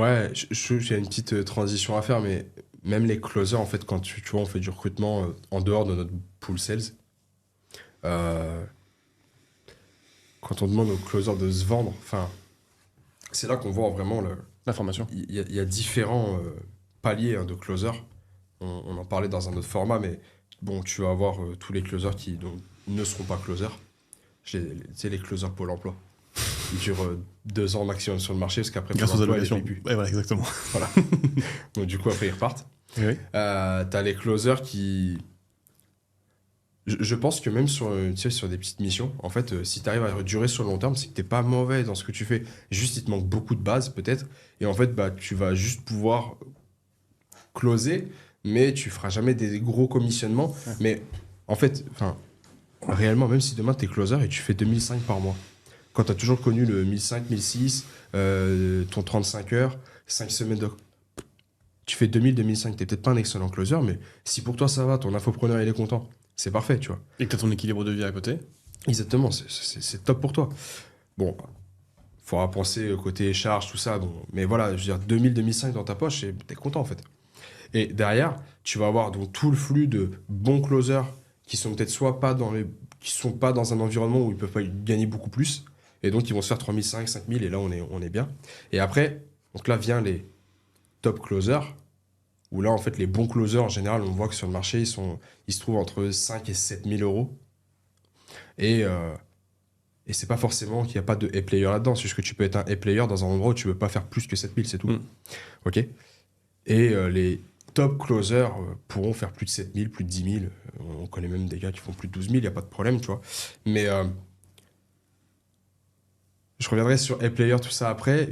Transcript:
Ouais, je trouve qu'il y a une petite transition à faire, mais même les closers, en fait, quand tu vois, on fait du recrutement en dehors de notre pool sales, euh, quand on demande aux closers de se vendre, enfin, c'est là qu'on voit vraiment La formation. il y a différents paliers hein, de closers. On en parlait dans un autre format, mais bon, tu vas avoir tous les closers qui donc, ne seront pas closers. Tu sais, les closers Pôle emploi. Ils durent 2 ans maximum sur le marché, parce qu'après Pôle Grâce aux emploi, ils les allocations. payent plus. Ouais, voilà, exactement. Voilà. Donc du coup, après, ils repartent. Oui, oui. T'as les closers qui... Je pense que même sur, tu sais, sur des petites missions, en fait, si tu arrives à durer sur le long terme, c'est que t'es pas mauvais dans ce que tu fais. Juste, il te manque beaucoup de bases, peut-être. Et en fait, bah, tu vas juste pouvoir closer, mais tu feras jamais des gros commissionnements. Ouais. Mais en fait, enfin, réellement, même si demain, tu es closer et tu fais 2005 par mois, quand tu as toujours connu le 1005, 1006, ton 35 heures, 5 semaines de... Tu fais 2000, 2005, t'es peut-être pas un excellent closer, mais si pour toi ça va, ton infopreneur il est content, c'est parfait, tu vois. Et que t'as ton équilibre de vie à côté. Exactement, c'est top pour toi. Bon, faudra penser côté charge, tout ça, bon, mais voilà, je veux dire, 2000, 2005 dans ta poche, t'es content en fait. Et derrière, tu vas avoir donc tout le flux de bons closers qui sont peut-être soit pas dans les... qui sont pas dans un environnement où ils peuvent pas gagner beaucoup plus, et donc ils vont se faire 3005, 5000, et là on est bien. Et après, donc là vient les top closers, où là, en fait, les bons closers, en général, on voit que sur le marché, ils se trouvent entre 5 et 7 000 euros. Et, euh, et c'est pas forcément qu'il n'y a pas de A-player là-dedans. C'est juste que tu peux être un A-player dans un endroit où tu ne peux pas faire plus que 7 000, c'est tout. Mm. OK? Les top closers pourront faire plus de 7 000, plus de 10 000. On connaît même des gars qui font plus de 12 000, il n'y a pas de problème, tu vois. Mais je reviendrai sur A-player, tout ça après.